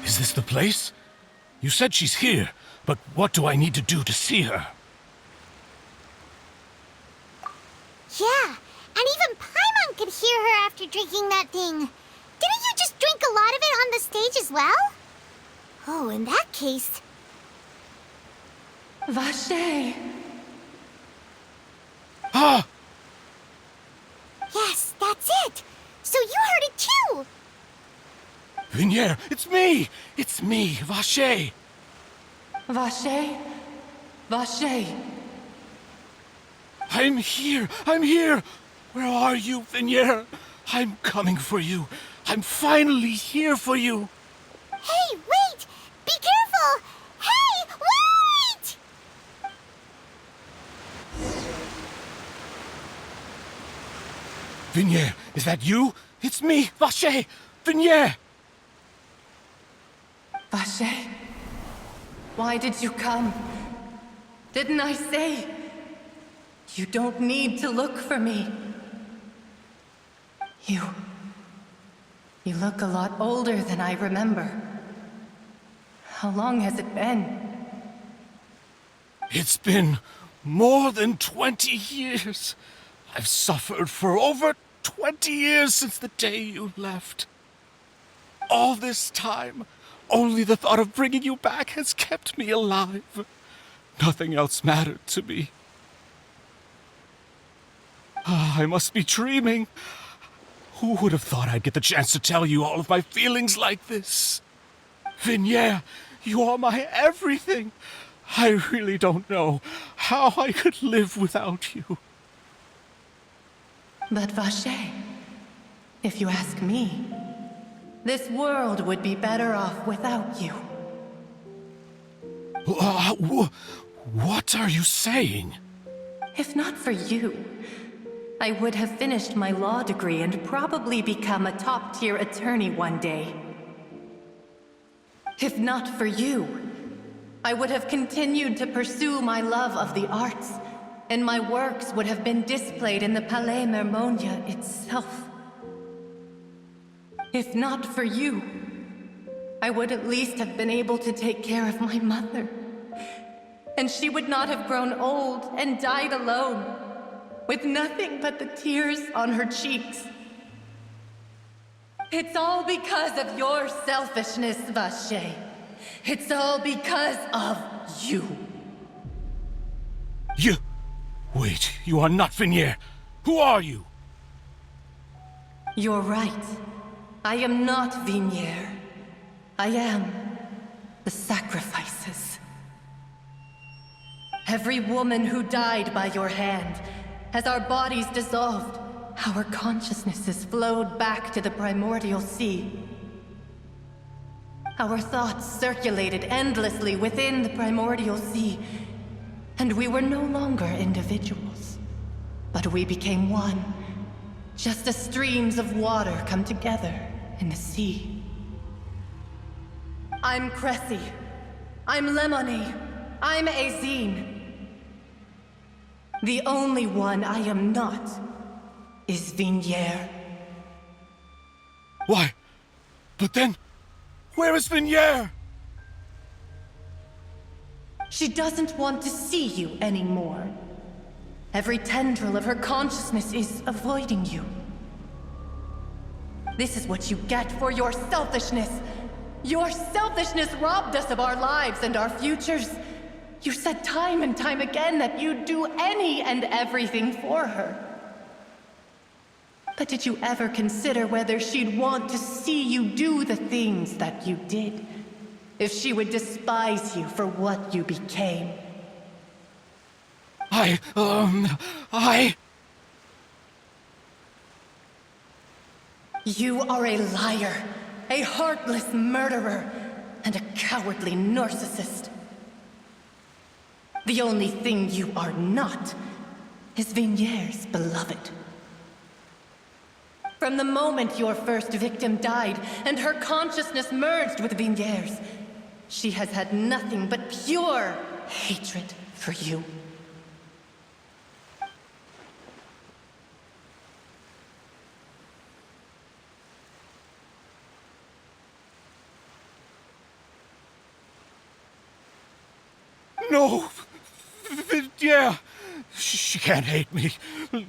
Is this the place? You said she's here, but what do I need to do to see her? Yeah, and even Paimon could hear her after drinking that thing. Didn't you just drink a lot of it on the stage as well? Oh, in that case... Vache! Ah! Yes, that's it! So you heard it too! Vignier, it's me! It's me, Vache! Vache? Vache! I'm here! I'm here! Where are you, Vignier? I'm coming for you. I'm finally here for you. Hey, wait! Be careful! Hey, wait! Vignier, is that you? It's me, Vache! Vignier! Vache? Why did you come? Didn't I say? You don't need to look for me. You look a lot older than I remember. How long has it been? It's been more than 20 years. I've suffered for over 20 years since the day you left. All this time, only the thought of bringing you back has kept me alive. Nothing else mattered to me. I must be dreaming. Who would have thought I'd get the chance to tell you all of my feelings like this? Vignier, you are my everything. I really don't know how I could live without you. But Vache, if you ask me, this world would be better off without you. What are you saying? If not for you, I would have finished my law degree and probably become a top-tier attorney one day. If not for you, I would have continued to pursue my love of the arts, and my works would have been displayed in the Palais Mermonia itself. If not for you, I would at least have been able to take care of my mother. And she would not have grown old and died alone, with nothing but the tears on her cheeks. It's all because of your selfishness, Vache. It's all because of you. You... Wait, you are not Vignier. Who are you? You're right. I am not Vignier. I am the sacrifices. Every woman who died by your hand, as our bodies dissolved, our consciousnesses flowed back to the primordial sea. Our thoughts circulated endlessly within the primordial sea, and we were no longer individuals, but we became one, just as streams of water come together in the sea. I'm Cressy. I'm Lemony. I'm Azine. The only one I am not is Vignier. Why? But then, where is Vignier? She doesn't want to see you anymore. Every tendril of her consciousness is avoiding you. This is what you get for your selfishness. Your selfishness robbed us of our lives and our futures. You said time and time again that you'd do any and everything for her. But did you ever consider whether she'd want to see you do the things that you did? If she would despise you for what you became? You are a liar, a heartless murderer, and a cowardly narcissist. The only thing you are not is Vignier's beloved. From the moment your first victim died and her consciousness merged with Vignier's, she has had nothing but pure hatred for you. No. Yeah. She can't hate me.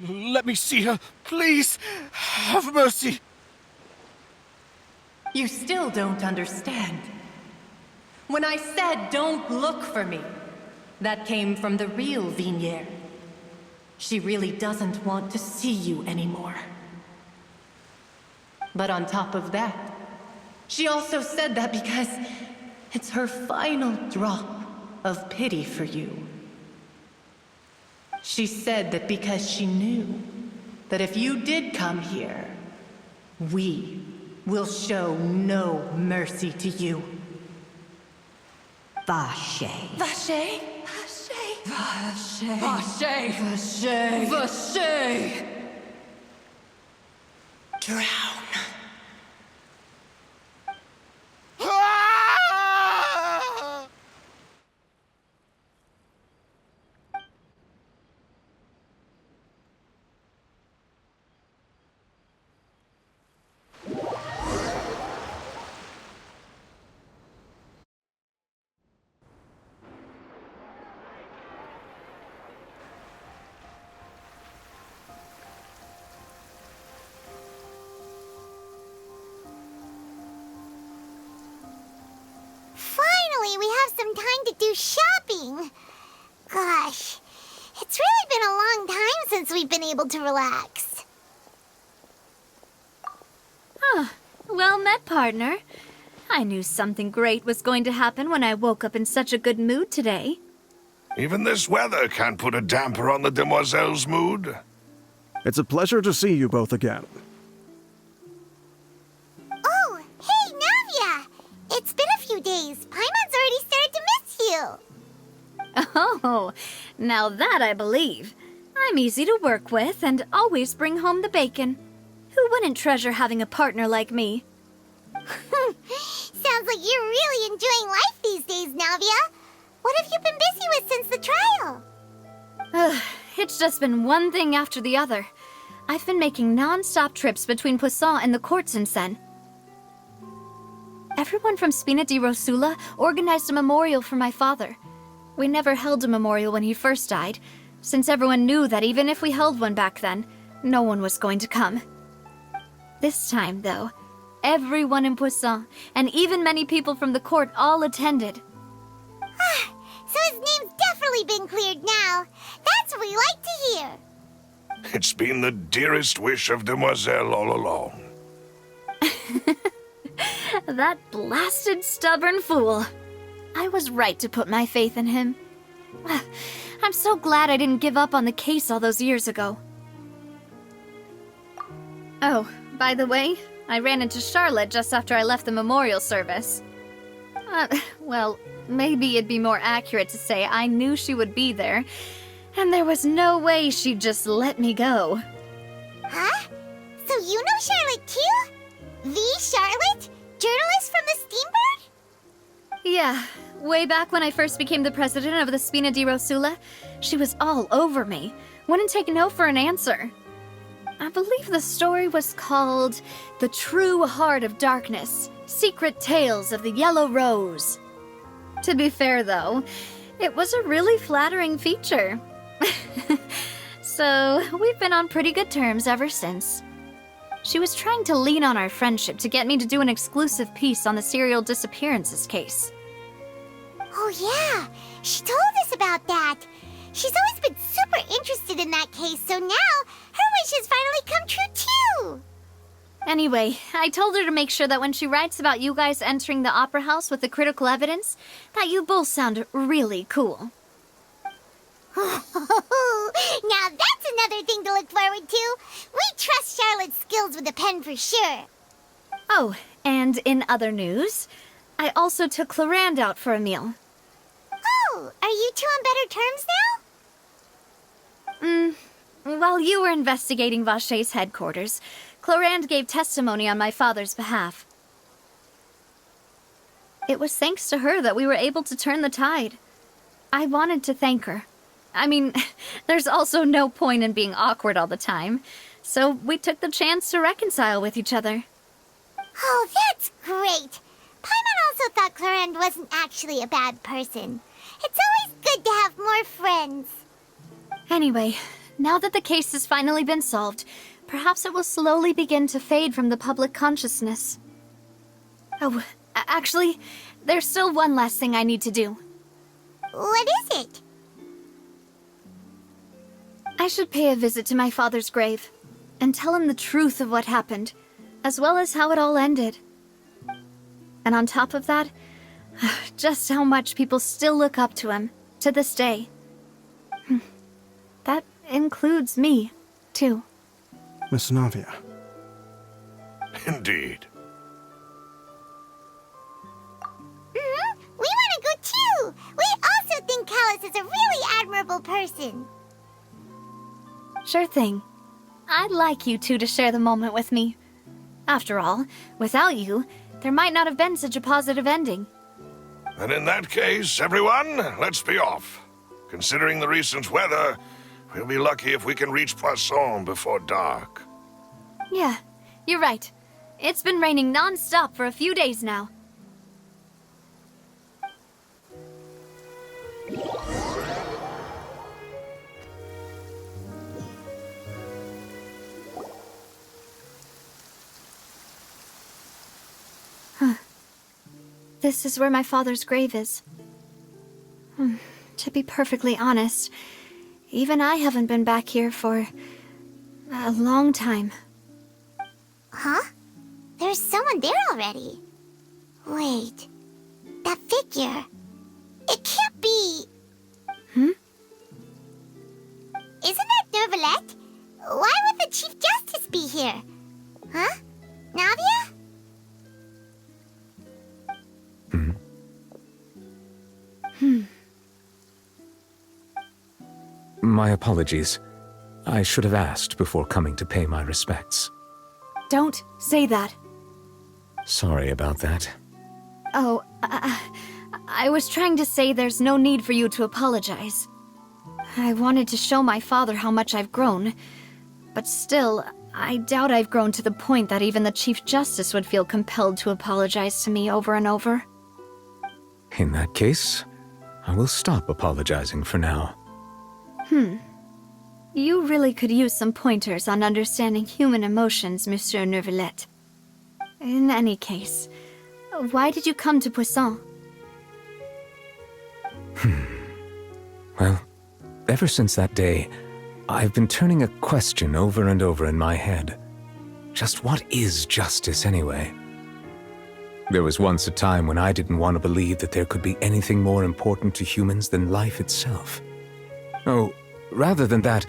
Let me see her. Please. Have mercy. You still don't understand. When I said don't look for me, that came from the real Vignier. She really doesn't want to see you anymore. But on top of that, she also said that because it's her final drop of pity for you. She said that because she knew that if you did come here, we will show no mercy to you. Vache. Vache? Vache? Vache? Vache? Vache? Vache? Drown. Finally, we have some time to do shopping. Gosh, it's really been a long time since we've been able to relax. Well met, partner. I knew something great was going to happen when I woke up in such a good mood today. Even this weather can't put a damper on the demoiselle's mood. It's a pleasure to see you both again. Oh, hey, Navia! It's been a few days. Paimon's already started to miss you. Oh, now that I believe. I'm easy to work with and always bring home the bacon. Who wouldn't treasure having a partner like me? Sounds like you're really enjoying life these days, Navia. What have you been busy with since the trial? It's just been one thing after the other. I've been making non-stop trips between Poisson and the courts in Seine. Everyone from Spina di Rosula organized a memorial for my father. We never held a memorial when he first died, since everyone knew that even if we held one back then, no one was going to come. This time, though, everyone in Poisson, and even many people from the court, all attended. So his name's definitely been cleared now. That's what we like to hear. It's been the dearest wish of Demoiselle all along. That blasted stubborn fool. I was right to put my faith in him. I'm so glad I didn't give up on the case all those years ago. Oh, by the way, I ran into Charlotte just after I left the memorial service. Well, maybe it'd be more accurate to say I knew she would be there, and there was no way she'd just let me go. Huh? So you know Charlotte too? The Charlotte? Journalist from the Steambird? Yeah, way back when I first became the president of the Spina di Rosula, she was all over me. Wouldn't take no for an answer. I believe the story was called The True Heart of Darkness, Secret Tales of the Yellow Rose. To be fair, though, it was a really flattering feature. So, we've been on pretty good terms ever since. She was trying to lean on our friendship to get me to do an exclusive piece on the serial disappearances case. Oh yeah, she told us about that. She's always been super interested in that case, so now her wish has finally come true too. Anyway, I told her to make sure that when she writes about you guys entering the opera house with the critical evidence, that you both sound really cool. Now that's another thing to look forward to. We trust Charlotte's skills with a pen for sure. Oh, and in other news, I also took Clarande out for a meal. Oh, are you two on better terms now? While you were investigating Vache's headquarters, Clarande gave testimony on my father's behalf. It was thanks to her that we were able to turn the tide. I wanted to thank her. I mean, there's also no point in being awkward all the time, so we took the chance to reconcile with each other. Oh, that's great. Paimon also thought Clarande wasn't actually a bad person. It's always more friends. Anyway, now that the case has finally been solved, perhaps it will slowly begin to fade from the public consciousness. Oh, actually, there's still one last thing I need to do. What is it? I should pay a visit to my father's grave and tell him the truth of what happened, as well as how it all ended. And on top of that, just how much people still look up to him to this day. That includes me, too. Miss Navia. Indeed. We want to go too! We also think Callus is a really admirable person. Sure thing. I'd like you two to share the moment with me. After all, without you, there might not have been such a positive ending. And in that case, everyone, let's be off. Considering the recent weather, we'll be lucky if we can reach Poisson before dark. Yeah, you're right. It's been raining non-stop for a few days now. This is where my father's grave is. To be perfectly honest, even I haven't been back here for a long time. Huh? There's someone there already. Wait. That figure. It can't be... Hmm? Isn't that Neuvillette? Why would the Chief Justice be here? Huh? Navia? My apologies. I should have asked before coming to pay my respects. Don't say that. Sorry about that. Oh, I was trying to say there's no need for you to apologize. I wanted to show my father how much I've grown, but still, I doubt I've grown to the point that even the Chief Justice would feel compelled to apologize to me over and over. In that case, I will stop apologizing for now. You really could use some pointers on understanding human emotions, Monsieur Neuvillette. In any case, why did you come to Poisson? Well, ever since that day, I've been turning a question over and over in my head. Just what is justice anyway? There was once a time when I didn't want to believe that there could be anything more important to humans than life itself. Oh, rather than that,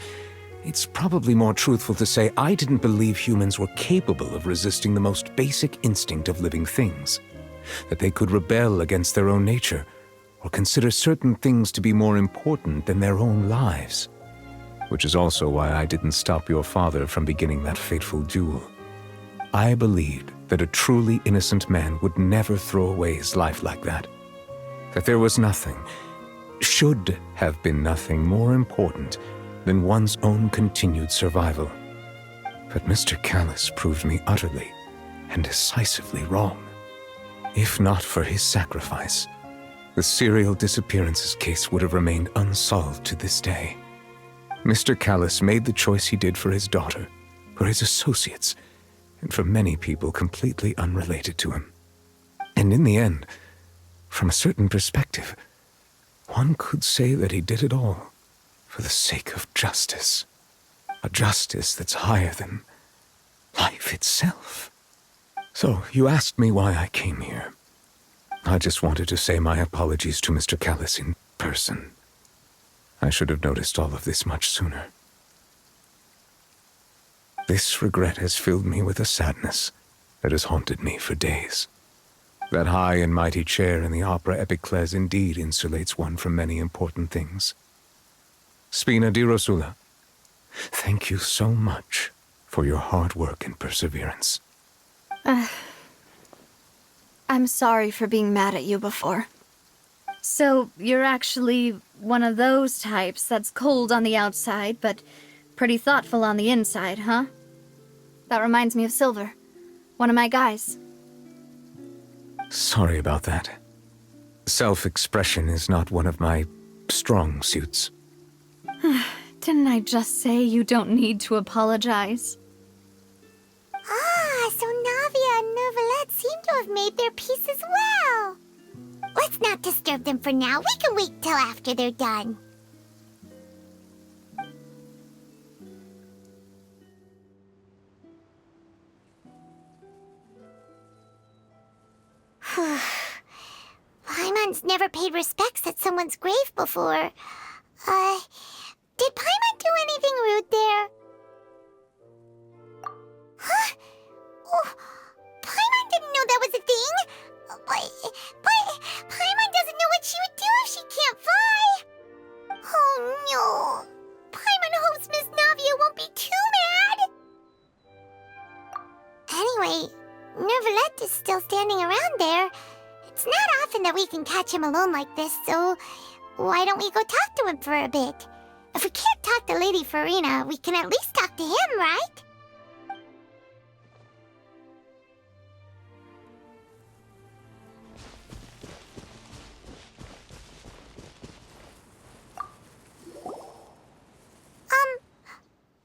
it's probably more truthful to say I didn't believe humans were capable of resisting the most basic instinct of living things. That they could rebel against their own nature, or consider certain things to be more important than their own lives. Which is also why I didn't stop your father from beginning that fateful duel. I believed that a truly innocent man would never throw away his life like that. That there was nothing, should have been nothing more important than one's own continued survival. But Mr. Callus proved me utterly and decisively wrong. If not for his sacrifice, the serial disappearances case would have remained unsolved to this day. Mr. Callus made the choice he did for his daughter, for his associates, and for many people completely unrelated to him. And in the end, from a certain perspective, one could say that he did it all for the sake of justice. A justice that's higher than life itself. So, you asked me why I came here. I just wanted to say my apologies to Mr. Callus in person. I should have noticed all of this much sooner. This regret has filled me with a sadness that has haunted me for days. That high and mighty chair in the Opera Epiclese indeed insulates one from many important things. Spina di Rosula, thank you so much for your hard work and perseverance. I'm sorry for being mad at you before. So, you're actually one of those types that's cold on the outside, but pretty thoughtful on the inside, huh? That reminds me of Silver, one of my guys. Sorry about that. Self-expression is not one of my strong suits. Didn't I just say you don't need to apologize? Ah, so Navia and Neuvillette seem to have made their peace as well. Let's not disturb them for now. We can wait till after they're done. Paimon's never paid respects at someone's grave before. Did Paimon do anything rude there? Huh? Oh, Paimon didn't know that was a thing. But Paimon doesn't know what she would do if she can't fly. Oh no. Paimon hopes Miss Navia won't be too mad. Anyway, Neuvillette is still standing around there. It's not often that we can catch him alone like this, so why don't we go talk to him for a bit? If we can't talk to Lady Farina, we can at least talk to him, right?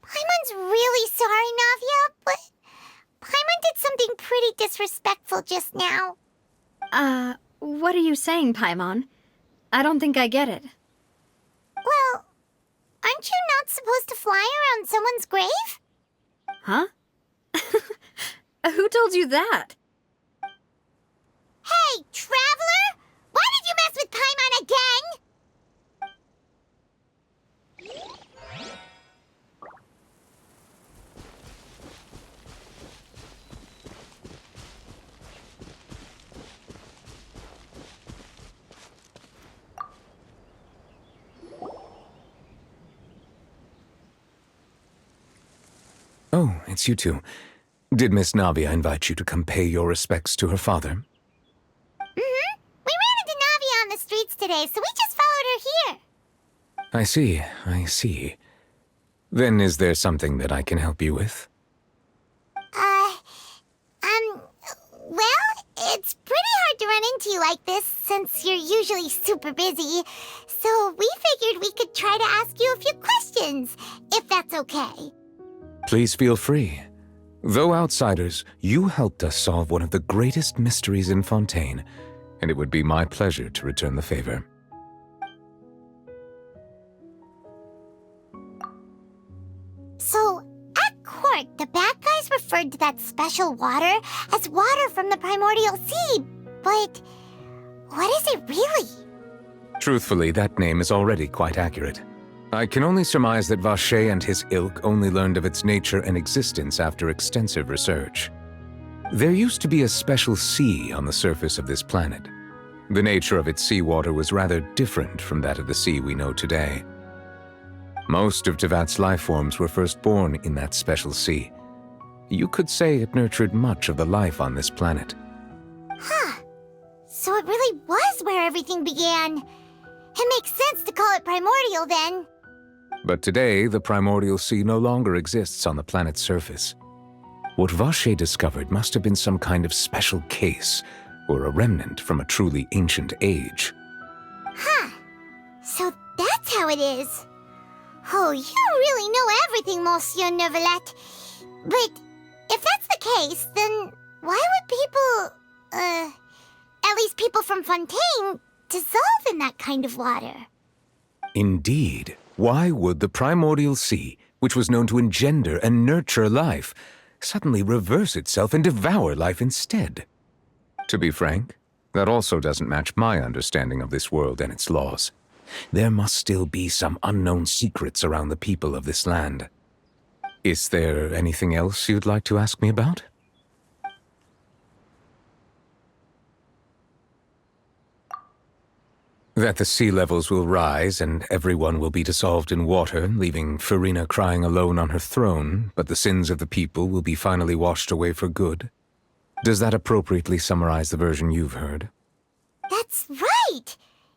Paimon's really sorry, Navia, but Paimon did something pretty disrespectful just now. What are you saying, Paimon? I don't think I get it. Well, aren't you not supposed to fly around someone's grave? Huh? Who told you that? Hey, Traveler! Why did you mess with Paimon again? Oh, it's you two. Did Miss Navia invite you to come pay your respects to her father? Mm-hmm. We ran into Navia on the streets today, so we just followed her here. I see. Then is there something that I can help you with? Well, it's pretty hard to run into you like this since you're usually super busy. So we figured we could try to ask you a few questions, if that's okay. Please feel free. Though outsiders, you helped us solve one of the greatest mysteries in Fontaine, and it would be my pleasure to return the favor. So, at court, the bad guys referred to that special water as water from the primordial sea, but what is it really? Truthfully, that name is already quite accurate. I can only surmise that Vacher and his ilk only learned of its nature and existence after extensive research. There used to be a special sea on the surface of this planet. The nature of its seawater was rather different from that of the sea we know today. Most of Tevat's life forms were first born in that special sea. You could say it nurtured much of the life on this planet. Huh. So it really was where everything began. It makes sense to call it primordial then. But today, the primordial sea no longer exists on the planet's surface. What Vacher discovered must have been some kind of special case, or a remnant from a truly ancient age. Huh. So that's how it is. Oh, you really know everything, Monsieur Neuvillette. But if that's the case, then why would people, at least people from Fontaine, dissolve in that kind of water? Indeed. Why would the primordial sea, which was known to engender and nurture life, suddenly reverse itself and devour life instead? To be frank, that also doesn't match my understanding of this world and its laws. There must still be some unknown secrets around the people of this land. Is there anything else you'd like to ask me about? That the sea levels will rise and everyone will be dissolved in water, leaving Farina crying alone on her throne, but the sins of the people will be finally washed away for good. Does that appropriately summarize the version you've heard? That's right!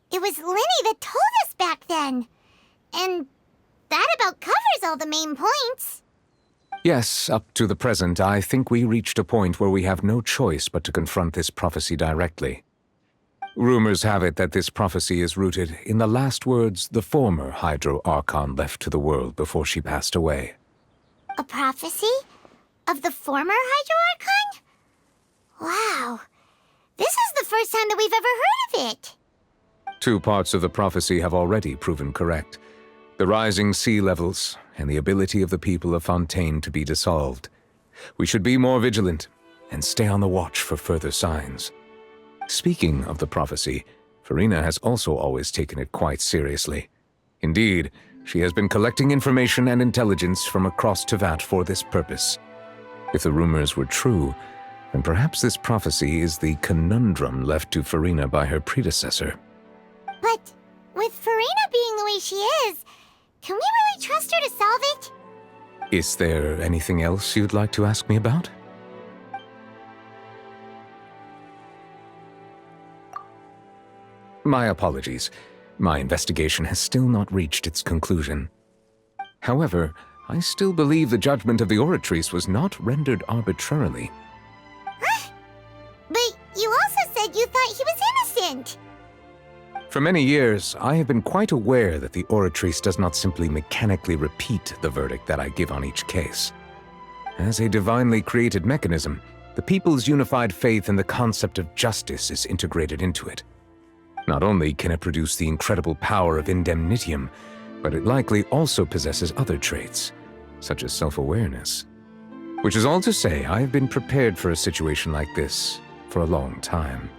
It was Linny that told us back then. And that about covers all the main points. Yes, up to the present, I think we reached a point where we have no choice but to confront this prophecy directly. Rumors have it that this prophecy is rooted in the last words the former Hydro Archon left to the world before she passed away. A prophecy? Of the former Hydro Archon? Wow. This is the first time that we've ever heard of it. 2 parts of the prophecy have already proven correct. The rising sea levels and the ability of the people of Fontaine to be dissolved. We should be more vigilant and stay on the watch for further signs. Speaking of the prophecy, Farina has also always taken it quite seriously. Indeed, she has been collecting information and intelligence from across Tevat for this purpose. If the rumors were true, then perhaps this prophecy is the conundrum left to Farina by her predecessor. But with Farina being the way she is, can we really trust her to solve it? Is there anything else you'd like to ask me about? My apologies. My investigation has still not reached its conclusion. However, I still believe the judgment of the Oratrice was not rendered arbitrarily. Huh? But you also said you thought he was innocent. For many years, I have been quite aware that the Oratrice does not simply mechanically repeat the verdict that I give on each case. As a divinely created mechanism, the people's unified faith in the concept of justice is integrated into it. Not only can it produce the incredible power of indemnitium, but it likely also possesses other traits, such as self-awareness. Which is all to say, I have been prepared for a situation like this for a long time.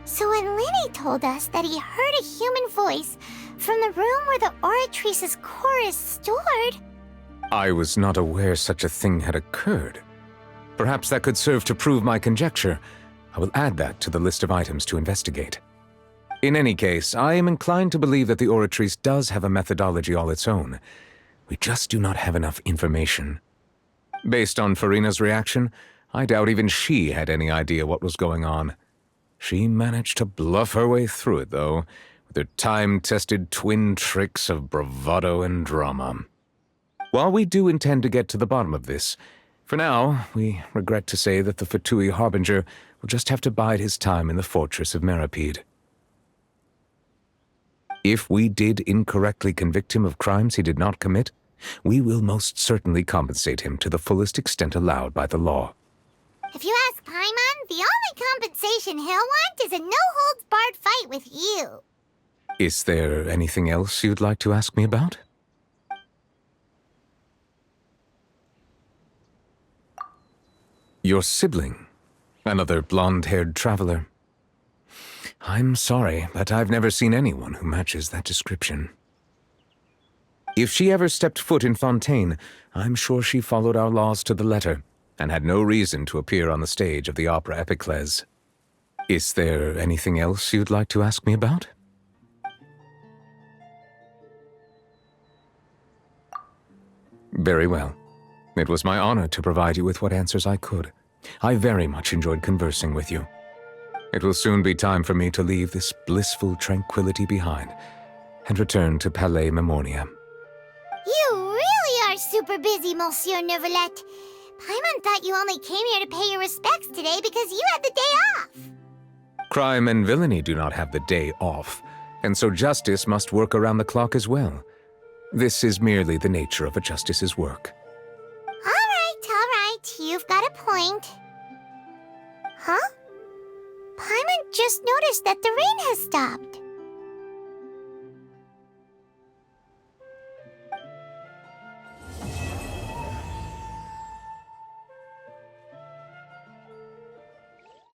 So when Lenny told us that he heard a human voice from the room where the Oratrice's core is stored... I was not aware such a thing had occurred. Perhaps that could serve to prove my conjecture. I will add that to the list of items to investigate. In any case, I am inclined to believe that the Oratrice does have a methodology all its own. We just do not have enough information. Based on Farina's reaction, I doubt even she had any idea what was going on. She managed to bluff her way through it, though, with her time-tested twin tricks of bravado and drama. While we do intend to get to the bottom of this, for now, we regret to say that the Fatui Harbinger will just have to bide his time in the fortress of Meripede. If we did incorrectly convict him of crimes he did not commit, we will most certainly compensate him to the fullest extent allowed by the law. If you ask Paimon, the only compensation he'll want is a no-holds-barred fight with you. Is there anything else you'd like to ask me about? Your sibling, another blonde-haired traveler. I'm sorry, but I've never seen anyone who matches that description. If she ever stepped foot in Fontaine, I'm sure she followed our laws to the letter, and had no reason to appear on the stage of the opera Epiclese. Is there anything else you'd like to ask me about? Very well. It was my honor to provide you with what answers I could. I very much enjoyed conversing with you. It will soon be time for me to leave this blissful tranquility behind and return to Palais Memornia. You really are super busy, Monsieur Neuvillette. Paimon thought you only came here to pay your respects today because you had the day off. Crime and villainy do not have the day off, and so justice must work around the clock as well. This is merely the nature of a justice's work. All right, you've got a point. Huh? Paimon just noticed that the rain has stopped.